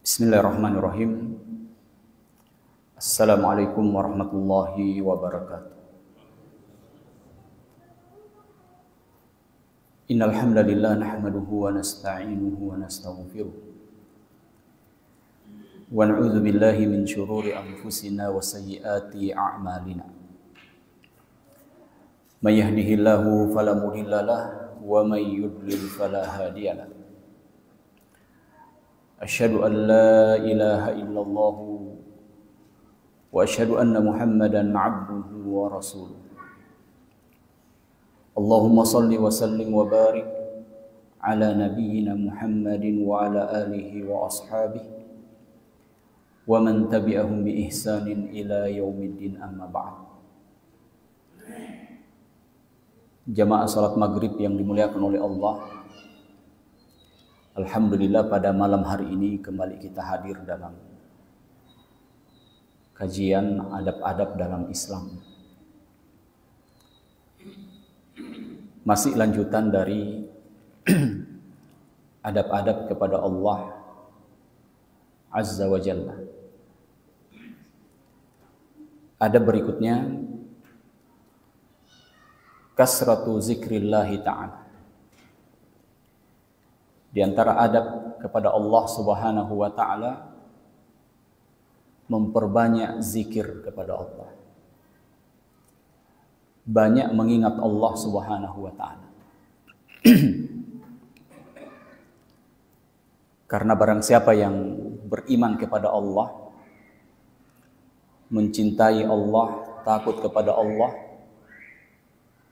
Bismillahirrahmanirrahim. Assalamualaikum warahmatullahi wabarakatuh. Innal hamdalillah nahmaduhu wa nasta'inuhu wa nastaghfiruh. Wa na'udzu billahi min syururi anfusina wa sayyiati a'malina. May yahdihillahu fala mudilla lahu wa may yudlil fala hadiya lahu. Asyhadu an la ilaha illallah wa asyhadu anna Muhammadan 'abduhu wa rasuluh. Allahumma salli wa sallim wa barik ala nabiyyina Muhammadin wa ala alihi wa ashabihi wa man tabi'ahum bi ihsanin ila yaumiddin, amma ba'd. Jamaah salat maghrib yang dimuliakan oleh Allah, alhamdulillah pada malam hari ini kembali kita hadir dalam kajian adab-adab dalam Islam. Masih lanjutan dari adab-adab kepada Allah Azza wa Jalla. Adab berikutnya kasratu zikrillahi ta'ala. Di antara adab kepada Allah Subhanahu wa ta'ala, memperbanyak zikir kepada Allah. Banyak mengingat Allah Subhanahu wa ta'ala. Karena barang siapa yang beriman kepada Allah, mencintai Allah, takut kepada Allah,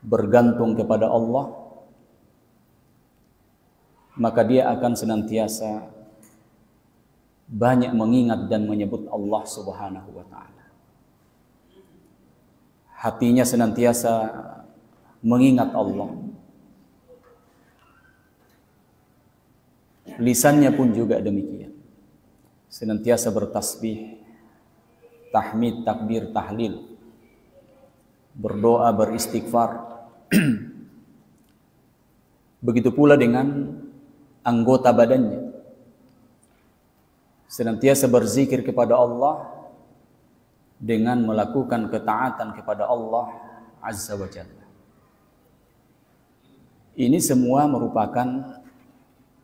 bergantung kepada Allah, maka dia akan senantiasa banyak mengingat dan menyebut Allah Subhanahu wa ta'ala. Hatinya senantiasa mengingat Allah. Lisannya pun juga demikian. Senantiasa bertasbih, tahmid, takbir, tahlil, berdoa, beristighfar. Begitu pula dengan anggota badannya, senantiasa berzikir kepada Allah dengan melakukan ketaatan kepada Allah Azza wa Jalla. Ini semua merupakan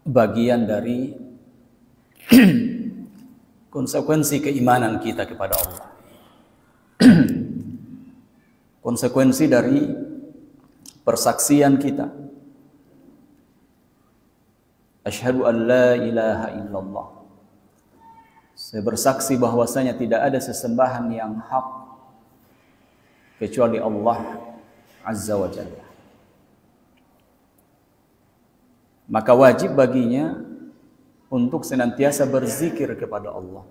bagian dari konsekuensi keimanan kita kepada Allah. Konsekuensi dari persaksian kita, asyhadu an la ilaha illallah. Saya bersaksi bahwasanya tidak ada sesembahan yang hak kecuali Allah Azza wa Jalla. Maka wajib baginya untuk senantiasa berzikir kepada Allah,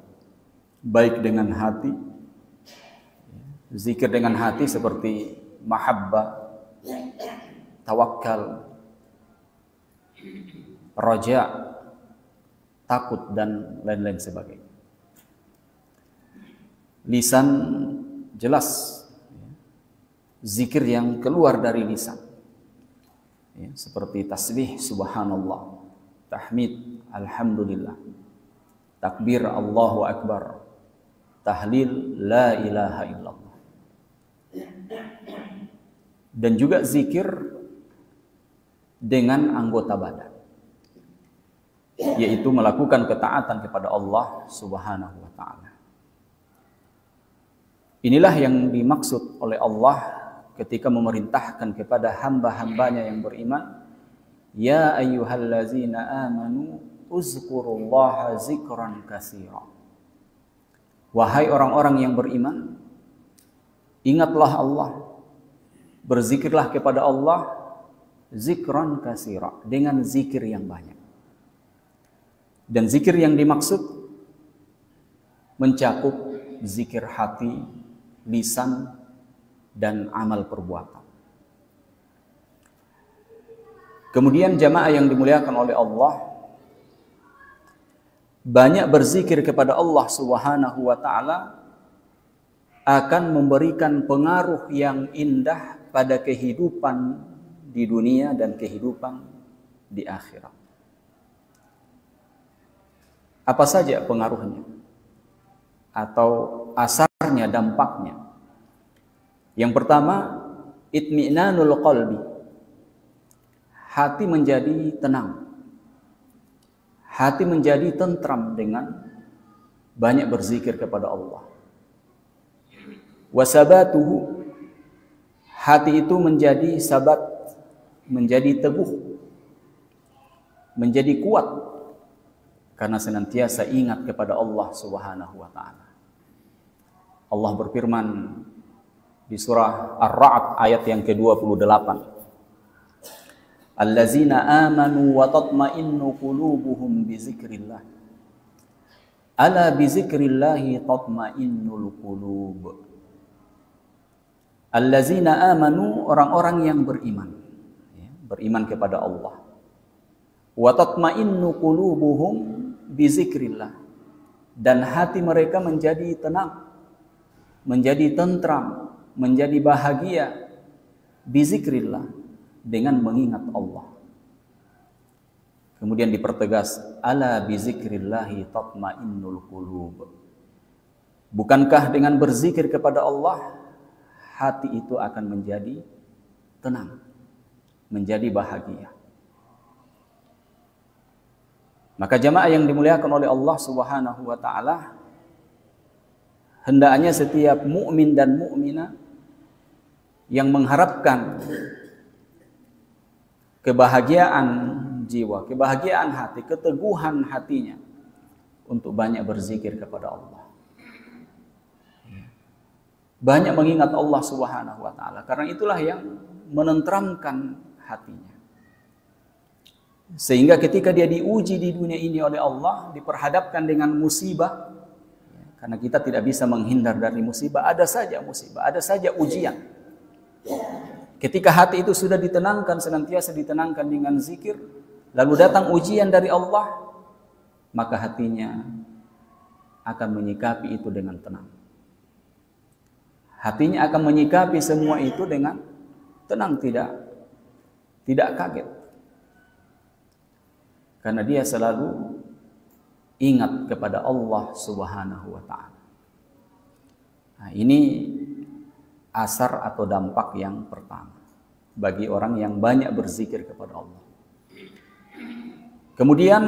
baik dengan hati. Zikir dengan hati seperti mahabbah, tawakal, raja, takut, dan lain-lain sebagainya. Lisan jelas zikir yang keluar dari lisan, seperti tasbih subhanallah, tahmid alhamdulillah, takbir Allahu akbar, tahlil la ilaha illallah. Dan juga zikir dengan anggota badan, yaitu melakukan ketaatan kepada Allah Subhanahu wa ta'ala. Inilah yang dimaksud oleh Allah ketika memerintahkan kepada hamba-hambanya yang beriman, ya ayyuhallazina amanu uzkurullaha zikran katsira. Wahai orang-orang yang beriman, ingatlah Allah, berzikirlah kepada Allah zikran katsira, dengan zikir yang banyak. Dan zikir yang dimaksud mencakup zikir hati, lisan, dan amal perbuatan. Kemudian jamaah yang dimuliakan oleh Allah, banyak berzikir kepada Allah Subhanahu wa ta'ala akan memberikan pengaruh yang indah pada kehidupan di dunia dan kehidupan di akhirat. Apa saja pengaruhnya atau asarnya, dampaknya? Yang pertama, itmi'nanul qalbi. Hati menjadi tenang. Hati menjadi tentram dengan banyak berzikir kepada Allah. Wasabatuhu, hati itu menjadi sabat, menjadi teguh, menjadi kuat karena senantiasa ingat kepada Allah Subhanahu wa taala. Allah berfirman di surah Ar-Ra'd ayat yang ke-28. Allazina amanu wa tatma'innu qulubuhum bi dzikrillah. Ala bi dzikrillahi tatma'innul qulub. Allazina amanu, orang-orang yang beriman, beriman kepada Allah. Wa tatma'innu qulubuhum bi dzikrillah, dan hati mereka menjadi tenang, menjadi tentram, menjadi bahagia bi dzikrillah, dengan mengingat Allah. Kemudian dipertegas, ala bi dzikrillahi tatmainnul qulub. Bukankah dengan berzikir kepada Allah, hati itu akan menjadi tenang, menjadi bahagia. Maka jamaah yang dimuliakan oleh Allah Subhanahu wa taala, hendaknya setiap mukmin dan mukminah yang mengharapkan kebahagiaan jiwa, kebahagiaan hati, keteguhan hatinya untuk banyak berzikir kepada Allah. Banyak mengingat Allah Subhanahu wa taala, karena itulah yang menenteramkan hatinya. Sehingga ketika dia diuji di dunia ini oleh Allah, diperhadapkan dengan musibah, karena kita tidak bisa menghindar dari musibah, ada saja musibah, ada saja ujian. Ketika hati itu sudah ditenangkan, senantiasa ditenangkan dengan zikir, lalu datang ujian dari Allah, maka hatinya akan menyikapi itu dengan tenang. Hatinya akan menyikapi semua itu dengan tenang, tidak kaget. Karena dia selalu ingat kepada Allah Subhanahu wa taala. Nah, ini asar atau dampak yang pertama bagi orang yang banyak berzikir kepada Allah. Kemudian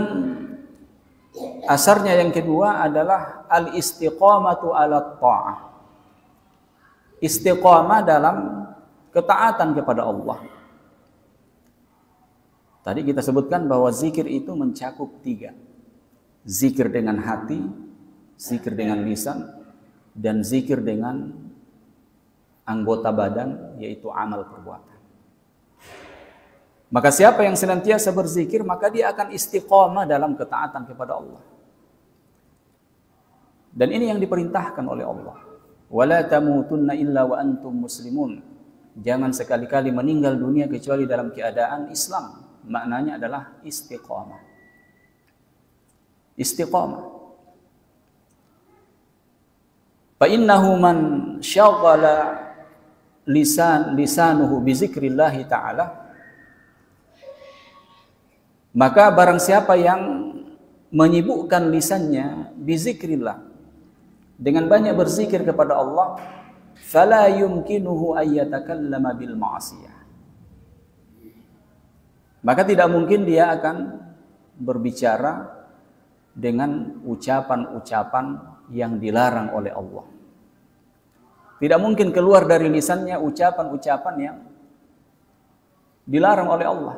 asarnya yang kedua adalah al-istiqamatu ala ta'ah. Istiqamah dalam ketaatan kepada Allah. Tadi kita sebutkan bahwa zikir itu mencakup 3. Zikir dengan hati, zikir dengan lisan, dan zikir dengan anggota badan, yaitu amal perbuatan. Maka siapa yang senantiasa berzikir, maka dia akan istiqamah dalam ketaatan kepada Allah. Dan ini yang diperintahkan oleh Allah. Wala tamutunna illa wa antum muslimun. Jangan sekali-kali meninggal dunia kecuali dalam keadaan Islam. Maknanya adalah istiqamah. Istiqamah. Fa innahu man syaghala lisanuhu bi zikrillah ta'ala, maka barang siapa yang menyibukkan lisannya bi zikrillah, dengan banyak berzikir kepada Allah, fala yumkinuhu ayyatakallama bil ma'siyah, maka tidak mungkin dia akan berbicara dengan ucapan-ucapan yang dilarang oleh Allah. Tidak mungkin keluar dari lisannya ucapan-ucapan yang dilarang oleh Allah.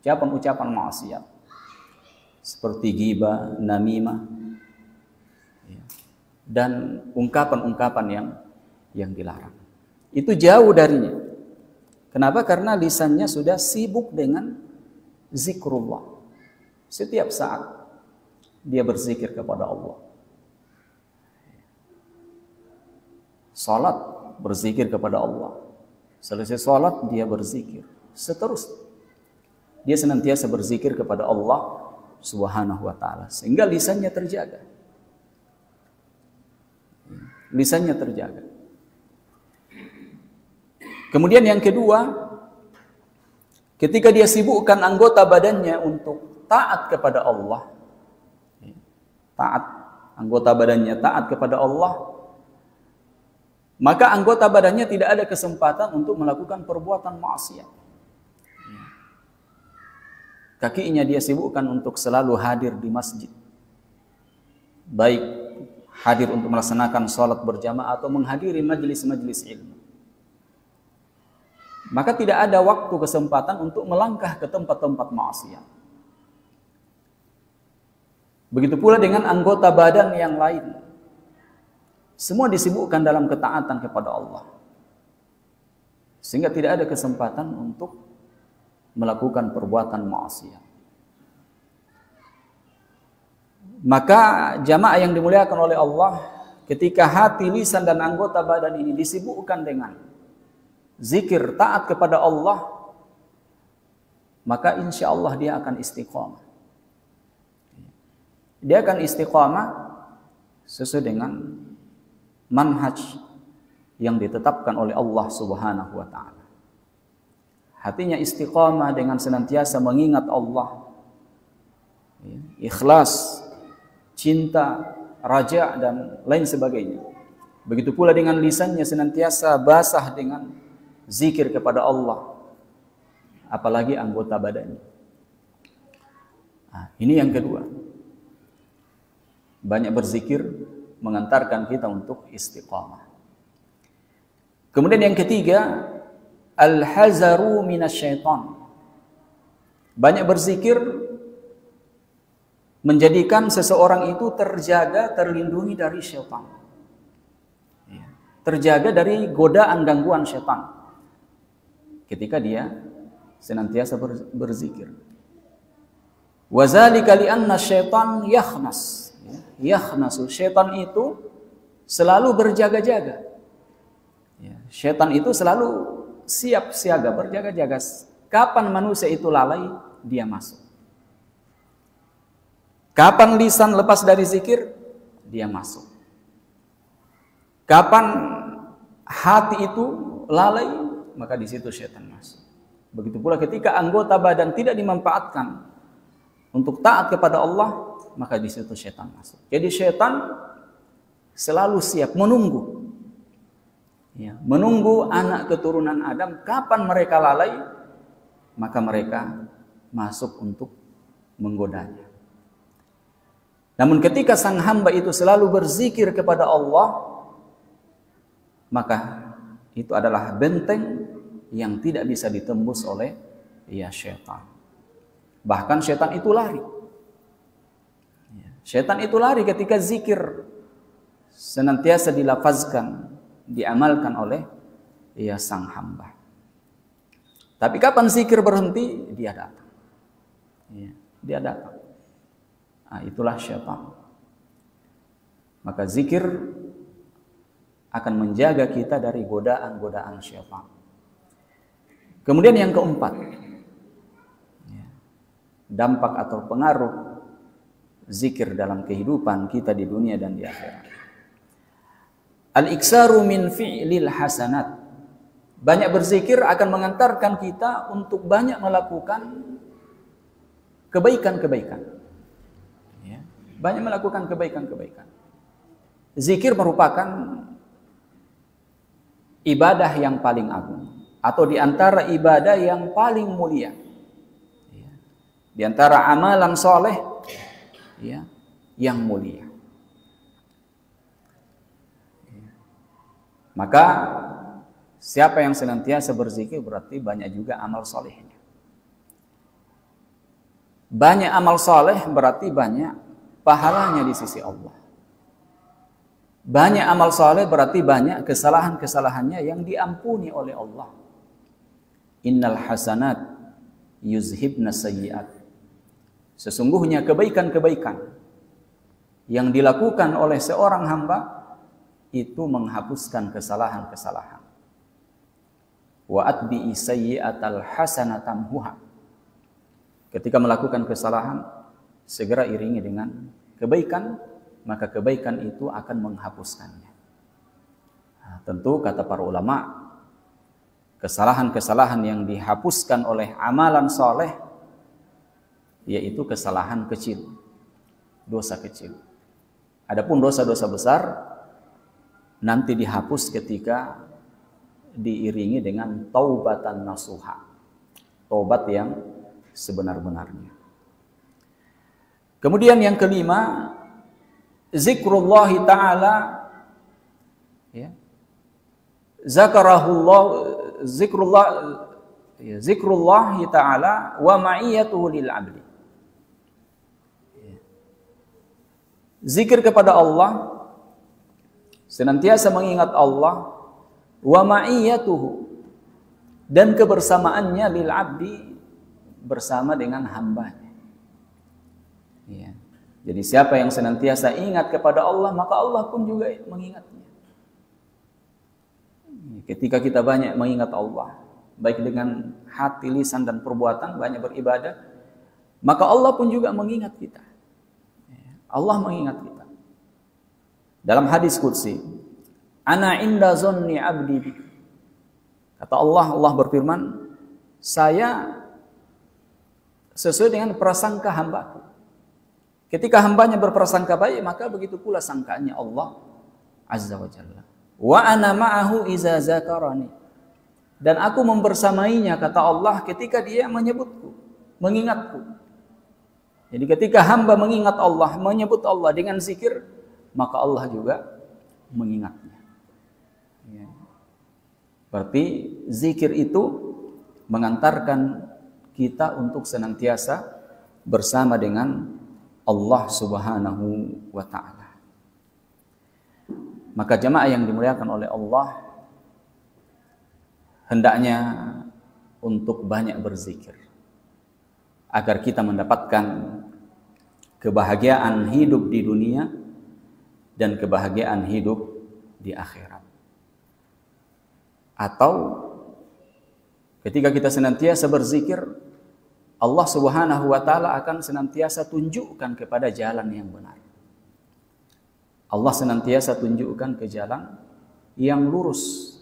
Ucapan-ucapan maksiat seperti ghibah, namimah, dan ungkapan-ungkapan yang dilarang. Itu jauh darinya. Kenapa? Karena lisannya sudah sibuk dengan zikrullah. Setiap saat dia berzikir kepada Allah. Salat, berzikir kepada Allah. Selesai salat, dia berzikir. Seterusnya, dia senantiasa berzikir kepada Allah Subhanahu wa ta'ala, sehingga lisannya terjaga. Lisannya terjaga. Kemudian yang kedua, ketika dia sibukkan anggota badannya untuk taat kepada Allah, taat, anggota badannya taat kepada Allah, maka anggota badannya tidak ada kesempatan untuk melakukan perbuatan maksiat. Kakinya dia sibukkan untuk selalu hadir di masjid, baik hadir untuk melaksanakan sholat berjamaah atau menghadiri majelis-majelis ilmu. Maka tidak ada waktu kesempatan untuk melangkah ke tempat-tempat maksiat. Begitu pula dengan anggota badan yang lain. Semua disibukkan dalam ketaatan kepada Allah. Sehingga tidak ada kesempatan untuk melakukan perbuatan maksiat. Maka jamaah yang dimuliakan oleh Allah, ketika hati, lisan dan anggota badan ini disibukkan dengan zikir, taat kepada Allah, maka insya Allah dia akan istiqamah. Dia akan istiqamah sesuai dengan manhaj yang ditetapkan oleh Allah Subhanahu wa taala. Hatinya istiqamah dengan senantiasa mengingat Allah, ikhlas, cinta, raja dan lain sebagainya. Begitu pula dengan lisannya senantiasa basah dengan zikir kepada Allah, apalagi anggota badannya. Nah, ini yang kedua. Banyak berzikir mengantarkan kita untuk istiqamah. Kemudian yang ketiga, al-hazaru minasyaitan. Banyak berzikir menjadikan seseorang itu terjaga, terlindungi dari syaitan. Terjaga dari godaan gangguan syaitan ketika dia senantiasa berzikir. Wa dzalika li anna syaitan yakhnas. Yakhnasu, syaitan itu selalu berjaga-jaga. Syaitan itu selalu siap siaga, berjaga-jaga. Kapan manusia itu lalai, dia masuk. Kapan lisan lepas dari zikir, dia masuk. Kapan hati itu lalai, maka di situ syaitan masuk. Begitu pula ketika anggota badan tidak dimanfaatkan untuk taat kepada Allah, maka di situ syaitan masuk. Jadi syaitan selalu siap menunggu. Ya, menunggu anak keturunan Adam kapan mereka lalai, maka mereka masuk untuk menggodanya. Namun ketika sang hamba itu selalu berzikir kepada Allah, maka itu adalah benteng yang tidak bisa ditembus oleh syaitan. Bahkan syaitan itu lari. Syaitan itu lari ketika zikir senantiasa dilafazkan, diamalkan oleh sang hamba. Tapi kapan zikir berhenti, dia datang. Dia datang. Nah, itulah syaitan. Maka zikir akan menjaga kita dari godaan-godaan syaitan. Kemudian yang keempat, dampak atau pengaruh zikir dalam kehidupan kita di dunia dan di akhirat. Al-iksaru min fi'lil hasanat. Banyak berzikir akan mengantarkan kita untuk banyak melakukan kebaikan-kebaikan. Banyak melakukan kebaikan-kebaikan. Zikir merupakan ibadah yang paling agung, atau di antara ibadah yang paling mulia. Di antara amalan soleh yang mulia. Maka siapa yang senantiasa berzikir berarti banyak juga amal solehnya. Banyak amal soleh berarti banyak pahalanya di sisi Allah. Banyak amal soleh berarti banyak kesalahan-kesalahannya yang diampuni oleh Allah. Innal hasanat yuzhibna sayyi'at. Sesungguhnya kebaikan-kebaikan yang dilakukan oleh seorang hamba itu menghapuskan kesalahan-kesalahan. Wa atbi'i sayyi'atal hasanatamhuha. Ketika melakukan kesalahan, segera iringi dengan kebaikan, maka kebaikan itu akan menghapuskannya. Nah, tentu kata para ulama, kesalahan-kesalahan yang dihapuskan oleh amalan soleh yaitu kesalahan kecil, dosa kecil. Adapun dosa-dosa besar nanti dihapus ketika diiringi dengan taubatan nasuha, taubat yang sebenar-benarnya. Kemudian yang kelima, zikrullah ta'ala, ya, zikrullah ta'ala wa ma'iyatuhu lil abdi. Zikir kepada Allah, senantiasa mengingat Allah, wa ma'iyatuhu, dan kebersamaannya lil abdi, bersama dengan hambanya. Ya. Jadi siapa yang senantiasa ingat kepada Allah, maka Allah pun juga mengingatnya. Ketika kita banyak mengingat Allah, baik dengan hati, lisan, dan perbuatan, banyak beribadah, maka Allah pun juga mengingat kita. Allah mengingat kita. Dalam hadis qudsi, ana inda zonni abdi bi. Kata Allah, Allah berfirman, saya sesuai dengan prasangka hambaku. Ketika hambanya berprasangka baik, maka begitu pula sangkaannya Allah Azza wa Jalla. Wa ana ma'ahu iza zakarani. Dan aku membersamainya, kata Allah, ketika dia menyebutku, mengingatku. Jadi ketika hamba mengingat Allah, menyebut Allah dengan zikir, maka Allah juga mengingatnya. Ya. Berarti zikir itu mengantarkan kita untuk senantiasa bersama dengan Allah Subhanahu wa ta'ala. Maka jamaah yang dimuliakan oleh Allah, hendaknya untuk banyak berzikir agar kita mendapatkan kebahagiaan hidup di dunia dan kebahagiaan hidup di akhirat. Atau ketika kita senantiasa berzikir, Allah Subhanahu wa ta'ala akan senantiasa tunjukkan kepada jalan yang benar. Allah senantiasa tunjukkan ke jalan yang lurus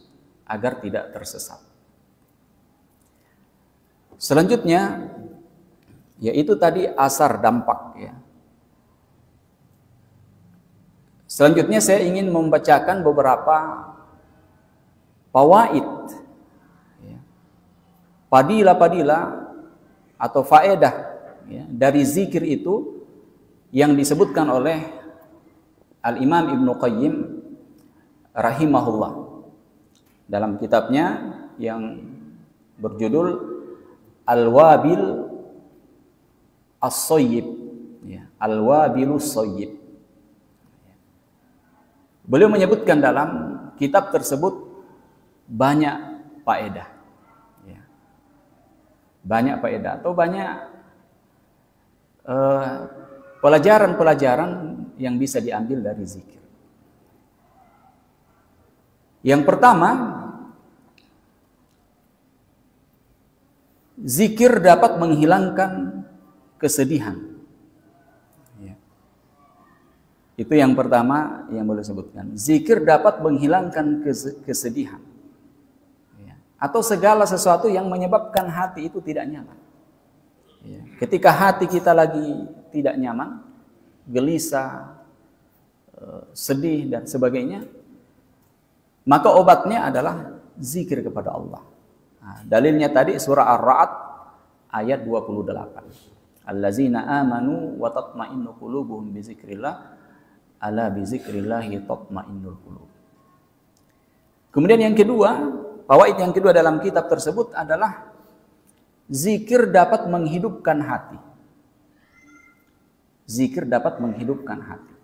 agar tidak tersesat. Selanjutnya, yaitu tadi asar dampak, ya. Selanjutnya saya ingin membacakan beberapa fawaid, ya, padilah-padilah atau faedah, ya, dari zikir itu yang disebutkan oleh Al-Imam Ibnu Qayyim rahimahullah dalam kitabnya yang berjudul Al-Wabil As-Sayyib, ya, Al-Wabilus Sayyib. Beliau menyebutkan dalam kitab tersebut banyak faedah, ya. Banyak faedah atau banyak pelajaran-pelajaran yang bisa diambil dari zikir. Yang pertama, zikir dapat menghilangkan kesedihan. Itu yang pertama yang boleh sebutkan. Zikir dapat menghilangkan kesedihan, ya, atau segala sesuatu yang menyebabkan hati itu tidak nyaman. Ya. Ketika hati kita lagi tidak nyaman, gelisah, sedih dan sebagainya, maka obatnya adalah zikir kepada Allah. Nah, dalilnya tadi surah Ar-Ra'd ayat 28. Allazina amanu wa tatma'innu qulubuhum bi zikrillah. Ala bi zikrillahi tatma'innul qulub. Kemudian yang kedua, fawaid yang kedua dalam kitab tersebut adalah zikir dapat menghidupkan hati. Zikir dapat menghidupkan hati.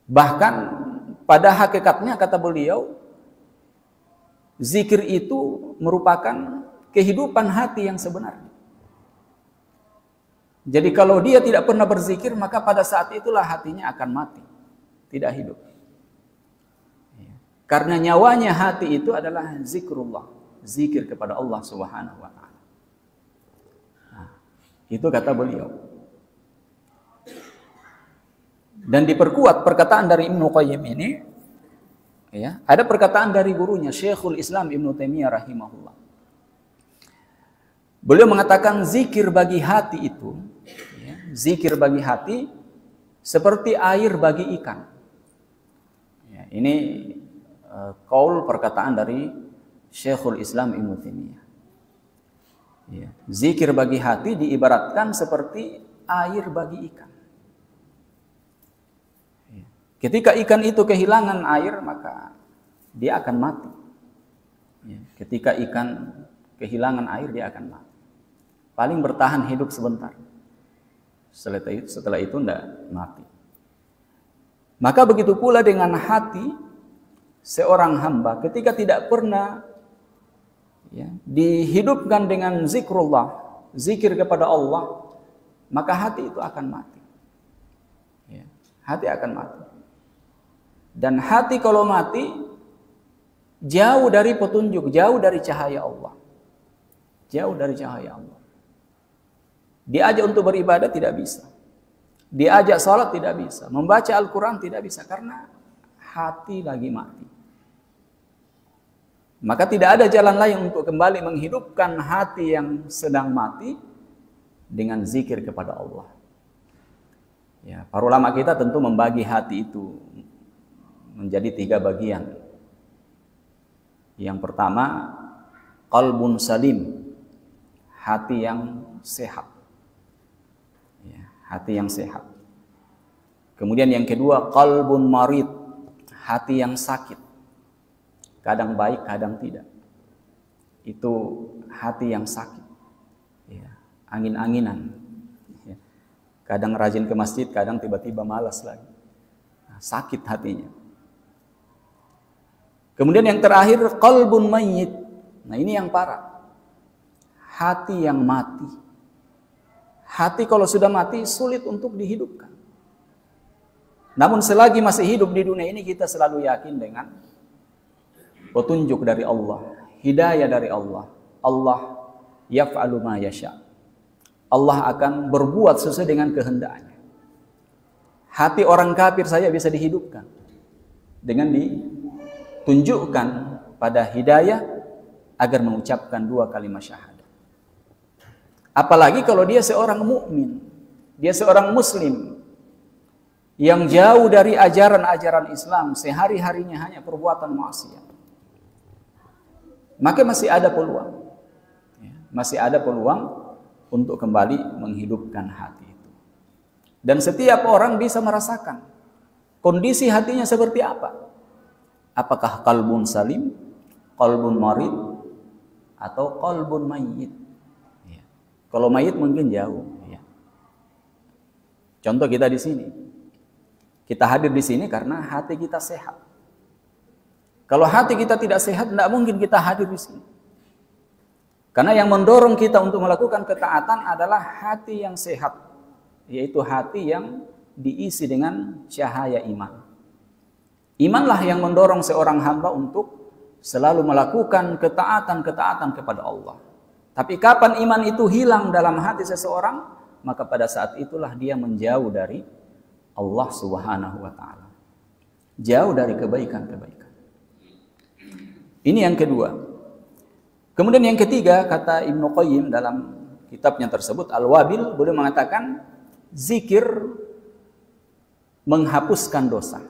Bahkan pada hakikatnya kata beliau, zikir itu merupakan kehidupan hati yang sebenarnya. Jadi kalau dia tidak pernah berzikir, maka pada saat itulah hatinya akan mati, tidak hidup. Karena nyawanya hati itu adalah zikrullah, zikir kepada Allah Subhanahu wa ta'ala. Nah, itu kata beliau. Dan diperkuat perkataan dari Ibnu Qayyim ini, ya, ada perkataan dari gurunya Syekhul Islam Ibnu Taimiyah rahimahullah. Beliau mengatakan zikir bagi hati itu, ya, zikir bagi hati seperti air bagi ikan. Ya, ini qaul perkataan dari Syekhul Islam Ibnu Taimiyah. Ya, zikir bagi hati diibaratkan seperti air bagi ikan. Ya, ketika ikan itu kehilangan air, maka dia akan mati. Ya, ketika ikan kehilangan air, dia akan mati. Paling bertahan hidup sebentar. Setelah itu tidak mati. Maka begitu pula dengan hati seorang hamba ketika tidak pernah dihidupkan dengan zikrullah, zikir kepada Allah, maka hati itu akan mati. Ya, hati akan mati. Dan hati kalau mati jauh dari petunjuk, jauh dari cahaya Allah. Jauh dari cahaya Allah. Diajak untuk beribadah tidak bisa. Diajak salat tidak bisa. Membaca Al-Quran tidak bisa. Karena hati lagi mati. Maka tidak ada jalan lain untuk kembali menghidupkan hati yang sedang mati dengan zikir kepada Allah. Ya, para ulama kita tentu membagi hati itu menjadi 3 bagian. Yang pertama, qalbun salim. Hati yang sehat. Hati yang sehat. Kemudian yang kedua, qalbun marid, hati yang sakit. Kadang baik, kadang tidak. Itu hati yang sakit. Ya, angin-anginan. Ya. Kadang rajin ke masjid, kadang tiba-tiba malas lagi. Nah, sakit hatinya. Kemudian yang terakhir, qalbun mayyit. Nah, ini yang parah. Hati yang mati. Hati kalau sudah mati sulit untuk dihidupkan. Namun selagi masih hidup di dunia ini kita selalu yakin dengan petunjuk dari Allah, hidayah dari Allah. Allah yaf'alu ma yasha. Allah akan berbuat sesuai dengan kehendaknya. Hati orang kafir saja bisa dihidupkan dengan ditunjukkan pada hidayah agar mengucapkan 2 kalimat syahadat. Apalagi kalau dia seorang mukmin, dia seorang muslim yang jauh dari ajaran-ajaran Islam, sehari-harinya hanya perbuatan maksiat. Maka masih ada peluang. Masih ada peluang untuk kembali menghidupkan hati itu. Dan setiap orang bisa merasakan kondisi hatinya seperti apa. Apakah qalbun salim, qalbun marid, atau qalbun mayyit. Kalau mayit mungkin jauh. Ya. Contoh kita di sini. Kita hadir di sini karena hati kita sehat. Kalau hati kita tidak sehat, tidak mungkin kita hadir di sini. Karena yang mendorong kita untuk melakukan ketaatan adalah hati yang sehat. Yaitu hati yang diisi dengan cahaya iman. Imanlah yang mendorong seorang hamba untuk selalu melakukan ketaatan-ketaatan kepada Allah. Tapi kapan iman itu hilang dalam hati seseorang, maka pada saat itulah dia menjauh dari Allah Subhanahu wa taala. Jauh dari kebaikan-kebaikan. Ini yang kedua. Kemudian yang ketiga, kata Ibnu Qayyim dalam kitabnya tersebut, Al-Wabil, beliau mengatakan zikir menghapuskan dosa.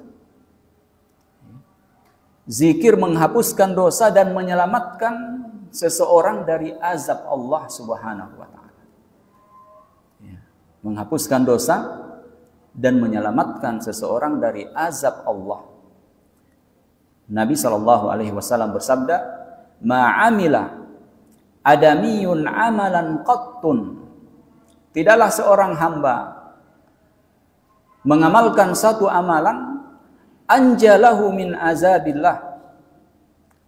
Zikir menghapuskan dosa dan menyelamatkan seseorang dari azab Allah Subhanahu wa taala. Ya. Menghapuskan dosa dan menyelamatkan seseorang dari azab Allah. Nabi SAW bersabda, "Ma'amila adamiyun amalan qattun." Tidaklah seorang hamba mengamalkan satu amalan anjalahu min azabillah.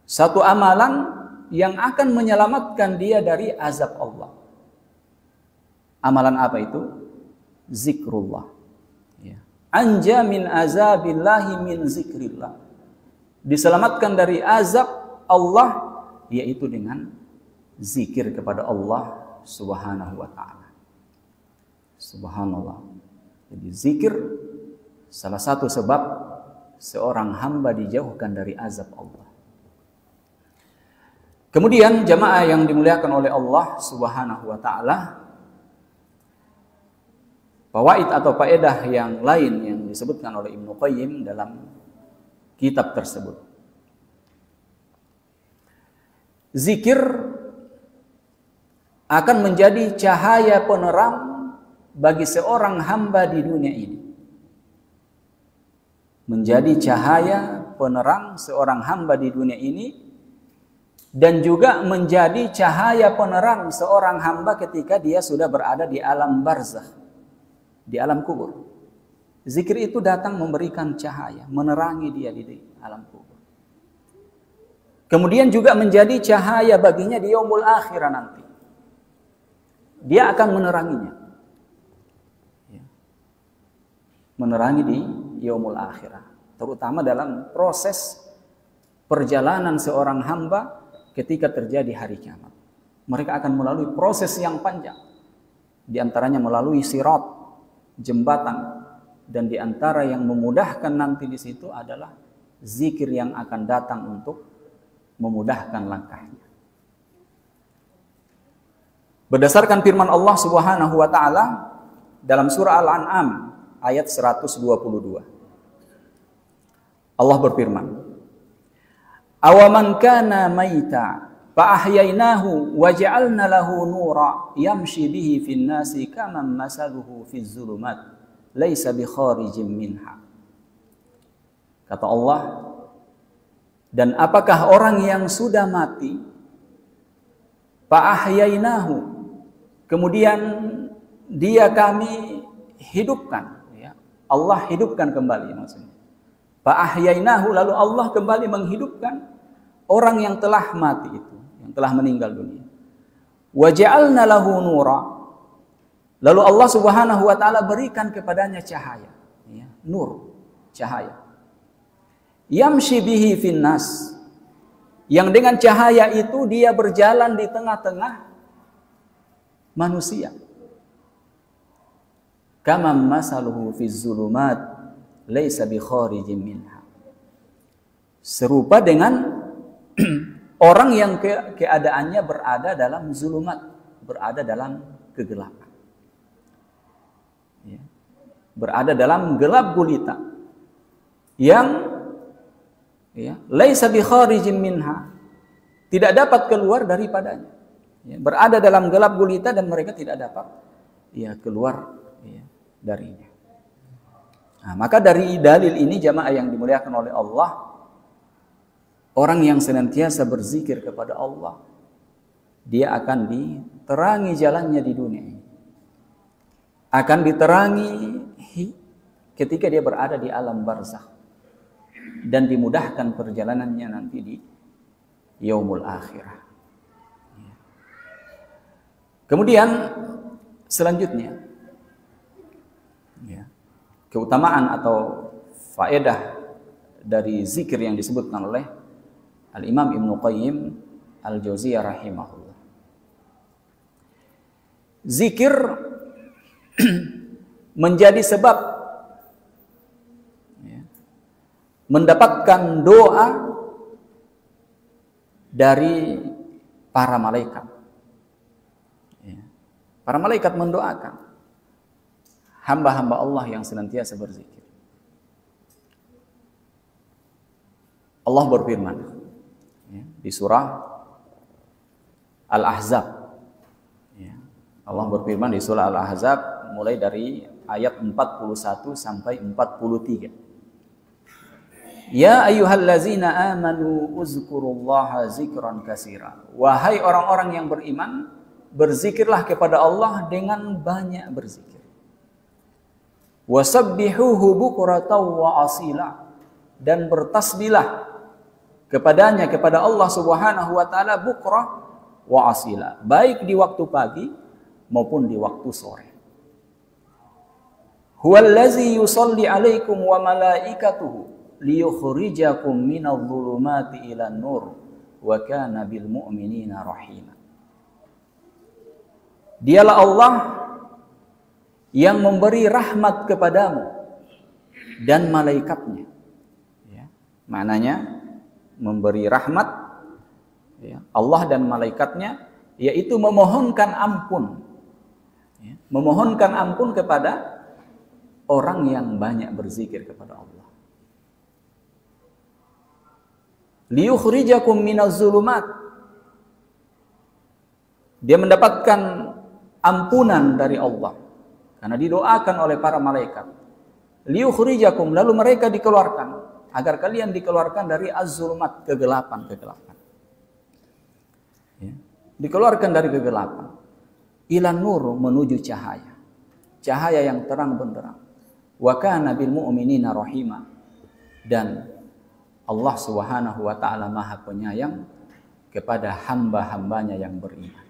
Satu amalan yang akan menyelamatkan dia dari azab Allah. Amalan apa itu? Zikrullah. Ya. Anja min azabillahi min zikrillah. Diselamatkan dari azab Allah, yaitu dengan zikir kepada Allah Subhanahu wa ta'ala. Subhanallah. Jadi zikir salah satu sebab seorang hamba dijauhkan dari azab Allah. Kemudian jamaah yang dimuliakan oleh Allah Subhanahu wa taala, fawaid atau faedah yang lain yang disebutkan oleh Ibnu Qayyim dalam kitab tersebut. Zikir akan menjadi cahaya penerang bagi seorang hamba di dunia ini. Menjadi cahaya penerang seorang hamba di dunia ini, dan juga menjadi cahaya penerang seorang hamba ketika dia sudah berada di alam barzakh, di alam kubur. Zikir itu datang memberikan cahaya, menerangi dia di alam kubur. Kemudian juga menjadi cahaya baginya di yaumul akhirah nanti. Dia akan meneranginya. Menerangi di yaumul akhirah, terutama dalam proses perjalanan seorang hamba ketika terjadi hari kiamat. Mereka akan melalui proses yang panjang, di antaranya melalui sirat, jembatan, dan di antara yang memudahkan nanti di situ adalah zikir yang akan datang untuk memudahkan langkahnya. Berdasarkan firman Allah Subhanahu wa taala dalam surah Al-An'am ayat 122. Allah berfirman, "Awaman kana maita fa ahyainahu wa ja'alna lahu nura yamshi bihi fin nasi kaman masaluhu fiz zulumat laisa bi kharijin minha." Kata Allah, dan apakah orang yang sudah mati fa ahyainahu, kemudian dia kami hidupkan, ya. Allah hidupkan kembali maksudnya. Fa ahyainahu, lalu Allah kembali menghidupkan orang yang telah mati itu, yang telah meninggal dunia. Wa ja'alna lahu nura, lalu Allah Subhanahu wa taala berikan kepadanya cahaya, ya, nur, cahaya. Yamshi bihi finnas, yang dengan cahaya itu dia berjalan di tengah-tengah manusia. Kama masaluhu fiz zulumat laisa bi kharijin minha. Serupa dengan orang yang keadaannya berada dalam zulumat, berada dalam kegelapan. Ya. Berada dalam gelap gulita yang, ya, laisa bi kharijin minha, tidak dapat keluar daripadanya. Ya, berada dalam gelap gulita dan mereka tidak dapat, ya, keluar, ya, darinya. Nah, maka dari dalil ini jamaah yang dimuliakan oleh Allah, orang yang senantiasa berzikir kepada Allah, dia akan diterangi jalannya di dunia ini. Akan diterangi ketika dia berada di alam barzakh, dan dimudahkan perjalanannya nanti di yaumul akhirah. Kemudian selanjutnya, ya, keutamaan atau faedah dari zikir yang disebutkan oleh Al-Imam Ibnu Qayyim Al-Jauziyah rahimahullah. Zikir menjadi sebab, ya, mendapatkan doa dari para malaikat. Ya. Para malaikat mendoakan hamba-hamba Allah yang senantiasa berzikir. Allah berfirman, ya, di surah Al-Ahzab. Ya. Allah berfirman di surah Al-Ahzab mulai dari ayat 41 sampai 43. Ya ayyuhallazina amanu uzkurullaha zikran katsira. Wahai orang-orang yang beriman, berzikirlah kepada Allah dengan banyak berzikir. Wasabbihuhu bukratan wa asila, dan bertasbihlah kepadanya, kepada Allah Subhanahu wa taala, bukrah wa asila, baik di waktu pagi maupun di waktu sore. Huwallazi yusalli alaikum wa malaikatuhu liyukhrijakum minadh-dhulumati ilan nur wa kana bil mu'minina rahima. Dialah Allah yang memberi rahmat kepadamu dan malaikatnya. Ya, maknanya memberi rahmat, ya, Allah dan malaikatnya, yaitu memohonkan ampun, ya, memohonkan ampun kepada orang yang banyak berzikir kepada Allah. Liyukhrijakum minaz zulumat. Dia mendapatkan ampunan dari Allah karena didoakan oleh para malaikat. Liyukhrijakum, lalu mereka dikeluarkan agar kalian dikeluarkan dari az-zulumat, kegelapan. Ya. Dikeluarkan dari kegelapan ila nur, menuju cahaya. Cahaya yang terang benderang. Wa kana bil mu'minina rahima, dan Allah Subhanahu wa taala Maha Penyayang kepada hamba-hambanya yang beriman.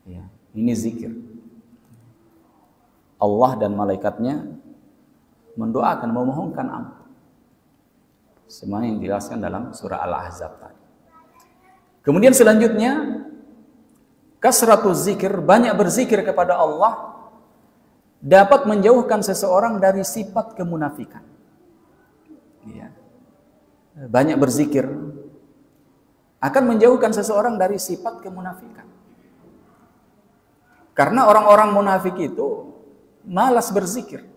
Ya, ini zikir. Allah dan malaikatnya mendoakan, memohonkan ampun. Semua yang dijelaskan dalam surah Al-Ahzab tadi. Kemudian selanjutnya, kasratuz zikir, banyak berzikir kepada Allah dapat menjauhkan seseorang dari sifat kemunafikan. Ya. Banyak berzikir akan menjauhkan seseorang dari sifat kemunafikan. Karena orang-orang munafik itu malas berzikir.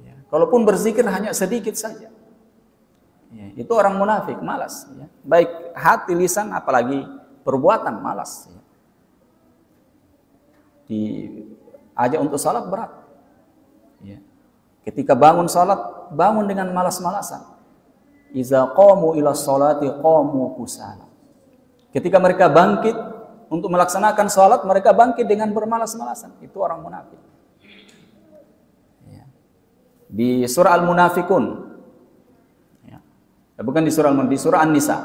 Ya. Kalaupun berzikir hanya sedikit saja. Ya, itu orang munafik, malas. Ya. Baik hati, lisan, apalagi perbuatan, malas. Ya. Diajak untuk salat berat. Ya. Ketika bangun salat, bangun dengan malas-malasan. Iza qamu ila sholati qamu kusala. Ketika mereka bangkit untuk melaksanakan salat, mereka bangkit dengan bermalas-malasan. Itu orang munafik. Ya. Di surah Al-Munafikun, ya. Bukan di surah An-Nisa.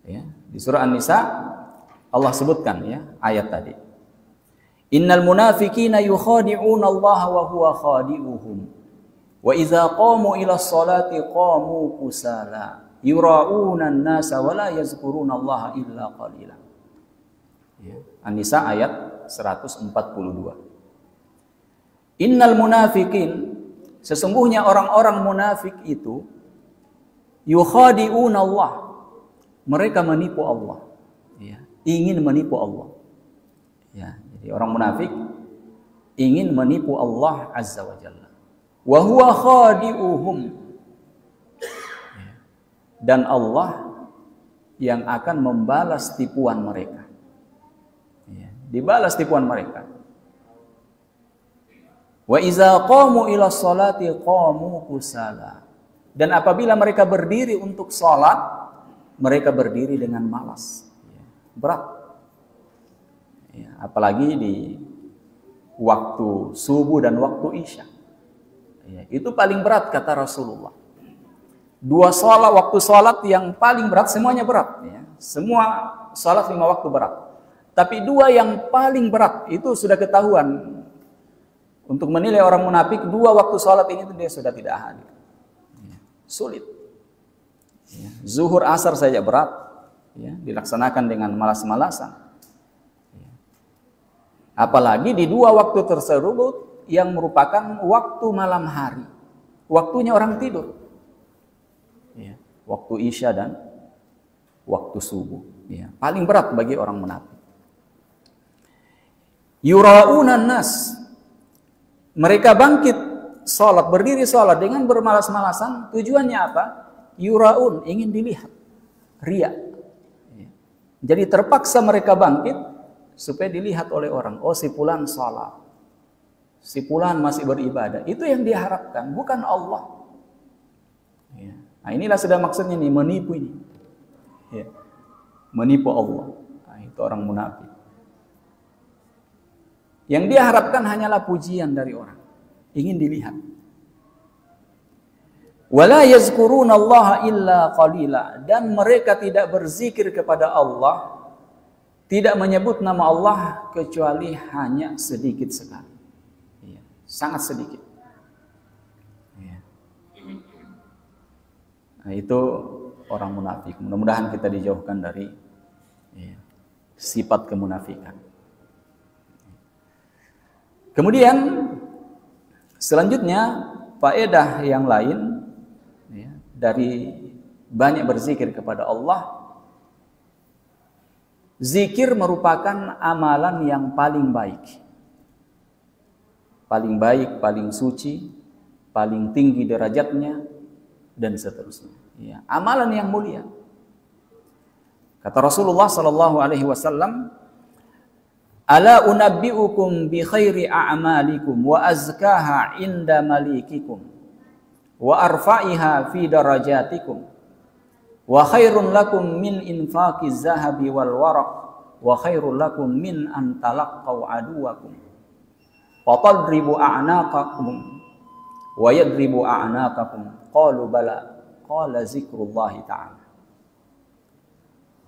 Ya. Di surah An-Nisa Allah sebutkan ya ayat tadi. Innal munafiqina yukhadi'una Allah wa huwa khadi'uhum. Wa idza qamu ila sholati qamu kusala yura'una an-nasa wa la yazkuruna Allah illa qalila. Ya. An-Nisa ayat 142. Innal munafiqin, sesungguhnya orang-orang munafik itu yukhadi'una Allah, mereka menipu Allah. Ya. Ingin menipu Allah. Ya. Jadi orang munafik ingin menipu Allah Azza wa Jalla. Wa huwa khadi'uhum. Dan Allah yang akan membalas tipuan mereka. Ya, dibalas tipuan mereka. Wa iza qamu ila sholati qamu kusala. Dan apabila mereka berdiri untuk salat, mereka berdiri dengan malas. Ya, berat. Ya, apalagi di waktu subuh dan waktu isya. Ya, itu paling berat kata Rasulullah. Dua salat, waktu salat yang paling berat, semuanya berat. Ya. Semua salat 5 waktu berat. Tapi 2 yang paling berat itu sudah ketahuan. Untuk menilai orang munafik, 2 waktu salat ini dia sudah tidak hadir. Ya. Sulit. Ya. Zuhur asar saja berat. Ya. Dilaksanakan dengan malas-malasan. Ya. Apalagi di 2 waktu tersebut yang merupakan waktu malam hari. Waktunya orang tidur. Ya, waktu isya dan waktu subuh. Ya, paling berat bagi orang munafik. Yura'unan nas, mereka bangkit salat, berdiri salat dengan bermalas-malasan. Tujuannya apa? Yura'un, ingin dilihat, riya. Ya. Jadi terpaksa mereka bangkit supaya dilihat oleh orang. Oh, si fulan salat, si fulan masih beribadah. Itu yang diharapkan, bukan Allah. Ya. Nah, inilah sudah maksudnya nih, menipu ini. Ya. Menipu Allah. Nah, itu orang munafik. Yang dia harapkan hanyalah pujian dari orang. Ingin dilihat. Wala yazkuruna Allah illa qalila, dan mereka tidak berzikir kepada Allah, tidak menyebut nama Allah kecuali hanya sedikit sekali. Ya. Sangat sedikit. Nah, itu orang munafik. Mudah-mudahan kita dijauhkan dari sifat kemunafikan. Kemudian selanjutnya faedah yang lain dari banyak berzikir kepada Allah. Zikir merupakan amalan yang paling baik. paling baik, paling suci, paling tinggi derajatnya, dan seterusnya. Ya, amalan yang mulia. Kata Rasulullah sallallahu alaihi wasallam, "Ala unabbiukum bi khairi a'malikum wa azkaha 'inda malikikum wa arfa'iha fi darajatikum wa khairun lakum min infaqiz zahabi wal waraq wa khairul lakum min an talaqqaw aduwakum wa tadribu a'naqakum wa yadribu a'naqakum." Qalu bala, qala zikrullahi ta'ala.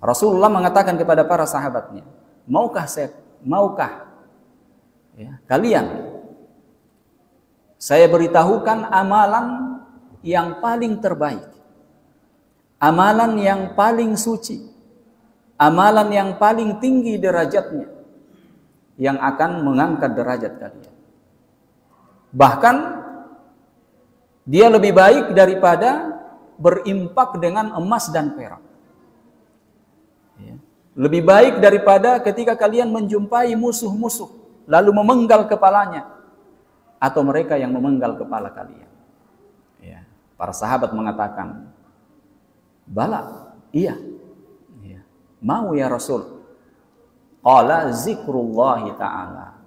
Rasulullah mengatakan kepada para sahabatnya, maukah kalian saya beritahukan amalan yang paling terbaik, amalan yang paling suci, amalan yang paling tinggi derajatnya, yang akan mengangkat derajat kalian. Bahkan dia lebih baik daripada berimpak dengan emas dan perak. Lebih baik daripada ketika kalian menjumpai musuh-musuh lalu memenggal kepalanya, atau mereka yang memenggal kepala kalian. Ya. Para sahabat mengatakan, bala, iya. Ya. Mau ya Rasul. Qala zikrullahi ta'ala.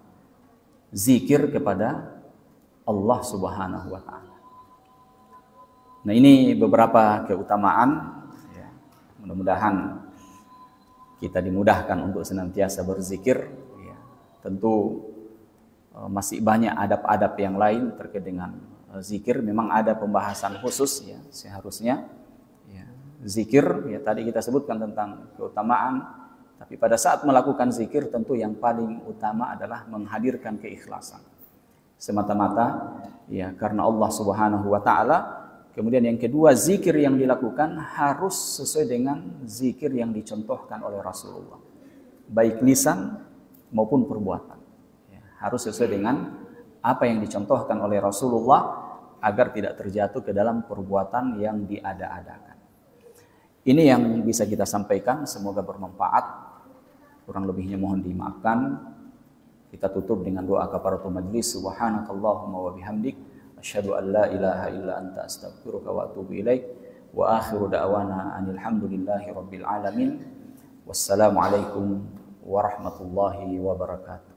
Zikir kepada Allah subhanahu wa ta'ala. Nah, ini beberapa keutamaan. Ya. Mudah-mudahan kita dimudahkan untuk senantiasa berzikir. Ya, tentu masih banyak adab-adab yang lain terkait dengan zikir. Memang ada pembahasan khusus ya seharusnya. Ya, zikir ya tadi kita sebutkan tentang keutamaan. Tapi pada saat melakukan zikir tentu yang paling utama adalah menghadirkan keikhlasan. Semata-mata ya karena Allah Subhanahu wa taala. Kemudian yang kedua, zikir yang dilakukan harus sesuai dengan zikir yang dicontohkan oleh Rasulullah. Baik lisan maupun perbuatan. Ya, harus sesuai dengan apa yang dicontohkan oleh Rasulullah agar tidak terjatuh ke dalam perbuatan yang diada-adakan. Ini yang bisa kita sampaikan, semoga bermanfaat. Kurang lebihnya mohon dimaafkan. Kita tutup dengan doa kafaratul majlis. Subhanakallahumma wa bihamdik. Asyhadu an la ilaha illa anta astaghfiruka wa atubu ilaik. Wa akhiru da'wana anil hamdulillahi rabbil alamin. Wassalamualaikum warahmatullahi wabarakatuh.